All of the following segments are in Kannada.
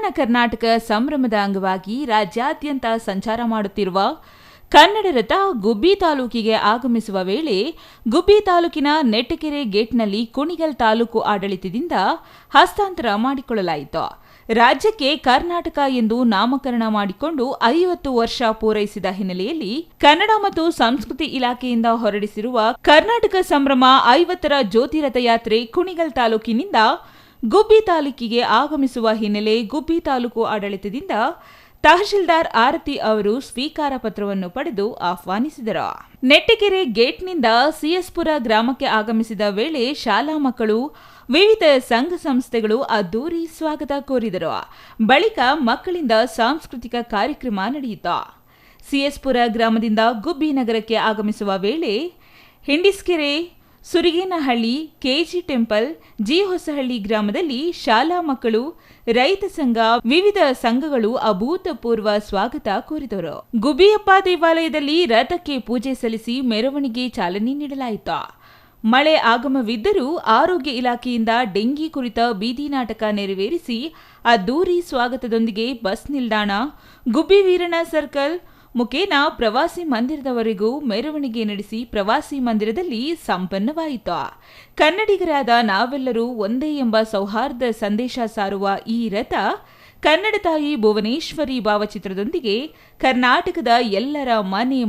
ಕಲ್ಯಾಣ ಕರ್ನಾಟಕ ಸಂಭ್ರಮದ ಅಂಗವಾಗಿ ರಾಜ್ಯಾದ್ಯಂತ ಸಂಚಾರ ಮಾಡುತ್ತಿರುವ ಕನ್ನಡ ರಥ ಗುಬ್ಬಿ ತಾಲೂಕಿಗೆ ಆಗಮಿಸುವ ವೇಳೆ ಗುಬ್ಬಿ ತಾಲೂಕಿನ ನೆಟ್ಟಕೆರೆ ಗೇಟ್ನಲ್ಲಿ ಕುಣಿಗಲ್ ತಾಲೂಕು ಆಡಳಿತದಿಂದ ಹಸ್ತಾಂತರ ಮಾಡಿಕೊಳ್ಳಲಾಯಿತು. ರಾಜ್ಯಕ್ಕೆ ಕರ್ನಾಟಕ ಎಂದು ನಾಮಕರಣ ಮಾಡಿಕೊಂಡು 50 ವರ್ಷ ಪೂರೈಸಿದ ಹಿನ್ನೆಲೆಯಲ್ಲಿ ಕನ್ನಡ ಮತ್ತು ಸಂಸ್ಕೃತಿ ಇಲಾಖೆಯಿಂದ ಹೊರಡಿಸಿರುವ ಕರ್ನಾಟಕ ಸಂಭ್ರಮ 50ರ ಜ್ಯೋತಿ ರಥಯಾತ್ರೆ ಕುಣಿಗಲ್ ತಾಲೂಕಿನಿಂದ ಗುಬ್ಬಿ ತಾಲೂಕಿಗೆ ಆಗಮಿಸುವ ಹಿನ್ನೆಲೆ ಗುಬ್ಬಿ ತಾಲೂಕು ಆಡಳಿತದಿಂದ ತಹಶೀಲ್ದಾರ್ ಆರತಿ ಅವರು ಸ್ವೀಕಾರ ಪತ್ರವನ್ನು ಪಡೆದು ಆಹ್ವಾನಿಸಿದರು. ನೆಟ್ಟಕೆರೆ ಗೇಟ್ನಿಂದ ಸಿಎಸ್ಪುರ ಗ್ರಾಮಕ್ಕೆ ಆಗಮಿಸಿದ ವೇಳೆ ಶಾಲಾ ಮಕ್ಕಳು, ವಿವಿಧ ಸಂಘ ಸಂಸ್ಥೆಗಳು ಅದ್ದೂರಿ ಸ್ವಾಗತ ಕೋರಿದರು. ಬಳಿಕ ಮಕ್ಕಳಿಂದ ಸಾಂಸ್ಕೃತಿಕ ಕಾರ್ಯಕ್ರಮ ನಡೆಯಿತು. ಸಿಎಸ್ಪುರ ಗ್ರಾಮದಿಂದ ಗುಬ್ಬಿ ನಗರಕ್ಕೆ ಆಗಮಿಸುವ ವೇಳೆ ಹಿಂಡಿಸ್ಕೆರೆ, ಸುರಿಗೇನಹಳ್ಳಿ, ಕೆಜಿ ಟೆಂಪಲ್, ಜಿ ಹೊಸಹಳ್ಳಿ ಗ್ರಾಮದಲ್ಲಿ ಶಾಲಾ ಮಕ್ಕಳು, ರೈತ ಸಂಘ, ವಿವಿಧ ಸಂಘಗಳು ಅಭೂತಪೂರ್ವ ಸ್ವಾಗತ ಕೋರಿದರು. ಗುಬ್ಬಿಯಪ್ಪ ದೇವಾಲಯದಲ್ಲಿ ರಥಕ್ಕೆ ಪೂಜೆ ಸಲ್ಲಿಸಿ ಮೆರವಣಿಗೆ ಚಾಲನೆ ನೀಡಲಾಯಿತು. ಮಳೆ ಆಗಮವಿದ್ದರೂ ಆರೋಗ್ಯ ಇಲಾಖೆಯಿಂದ ಡೆಂಗಿ ಕುರಿತ ಬೀದಿ ನಾಟಕ ನೆರವೇರಿಸಿ ಅದ್ದೂರಿ ಸ್ವಾಗತದೊಂದಿಗೆ ಬಸ್ ನಿಲ್ದಾಣ, ಗುಬ್ಬಿ ವೀರಣ್ಣ ಸರ್ಕಲ್ ಮುಖೇನ ಪ್ರವಾಸಿ ಮಂದಿರದವರೆಗೂ ಮೆರವಣಿಗೆ ನಡೆಸಿ ಪ್ರವಾಸಿ ಮಂದಿರದಲ್ಲಿ ಸಂಪನ್ನವಾಯಿತು. ಕನ್ನಡಿಗರಾದ ನಾವೆಲ್ಲರೂ ಒಂದೇ ಎಂಬ ಸೌಹಾರ್ದ ಸಂದೇಶ ಸಾರುವ ಈ ರಥ ಕನ್ನಡ ತಾಯಿ ಭುವನೇಶ್ವರಿ ಭಾವಚಿತ್ರದೊಂದಿಗೆ ಕರ್ನಾಟಕದ ಎಲ್ಲರ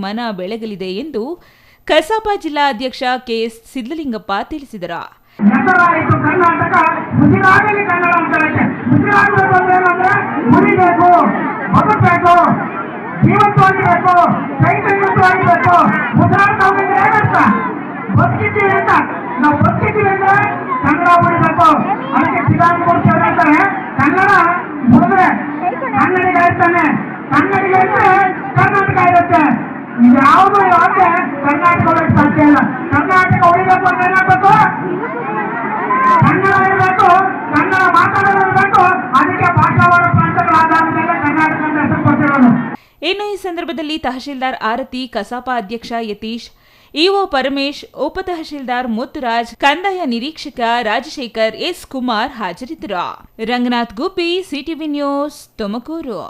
ಮನ ಬೆಳಗಲಿದೆ ಎಂದು ಕಸಾಪ ಜಿಲ್ಲಾ ಅಧ್ಯಕ್ಷ ಕೆಎಸ್ ಸಿದ್ದಲಿಂಗಪ್ಪ ತಿಳಿಸಿದರು. ಜೀವಂತವಾಗಿರಬೇಕು, ಚೈತನ್ಯವಾಗಿರಬೇಕು. ಮುದ್ರಾಟವಾಗಿದ್ರೆ ಏನಂತ ಬದುಕಿದ್ದೀವಿ ಅಂತ ನಾವು ಬದುಕಿದ್ದೀವಿ ಅಂದ್ರೆ ಕನ್ನಡ ಉಳಿಬೇಕು. ಅದಕ್ಕೆ ಸಿದ್ಧಾಂತಮೂರ್ತಿ ಅವರು ಹೇಳ್ತಾರೆ, ಕನ್ನಡ ಉಳಿದ್ರೆ ಕನ್ನಡಿಗ ಇರ್ತಾನೆ, ಕನ್ನಡಿಗ ಇದ್ರೆ ಕರ್ನಾಟಕ ಇರುತ್ತೆ. ಇದ್ಯಾವುದು ಯಾಕೆ ಕರ್ನಾಟಕ ಉಳಿಯಕ್ಕೆ ಸಾಧ್ಯ ಇಲ್ಲ. ಕರ್ನಾಟಕ ಉಳಿಬೇಕು ಅಂದ್ರೆ ಏನಾಗಬೇಕು? ಕನ್ನಡ ಇರಬೇಕು, ಕನ್ನಡ ಮಾತಾಡೋದಿರಬೇಕು. ಅದಕ್ಕೆ ಭಾಷಾವಾರ ಪ್ರಾಂತಗಳ ಆಧಾರದ ಮೇಲೆ ಕರ್ನಾಟಕ ಅಂತ ಹೆಸರು ಕೊಟ್ಟಿರೋದು. ಇನ್ನು ಈ ಸಂದರ್ಭದಲ್ಲಿ ತಹಶೀಲ್ದಾರ್ ಆರತಿ, ಕಸಾಪ ಅಧ್ಯಕ್ಷ ಯತೀಶ್, ಇಒ ಪರಮೇಶ್, ಉಪ ತಹಶೀಲ್ದಾರ್ ಮುತ್ತುರಾಜ್, ಕಂದಾಯ ನಿರೀಕ್ಷಕ ರಾಜಶೇಖರ್, ಎಸ್ ಕುಮಾರ್ ಹಾಜರಿದ್ದರು. ರಂಗನಾಥ್ ಗುಬ್ಬಿ, ಸಿಟಿವಿ ನ್ಯೂಸ್, ತುಮಕೂರು.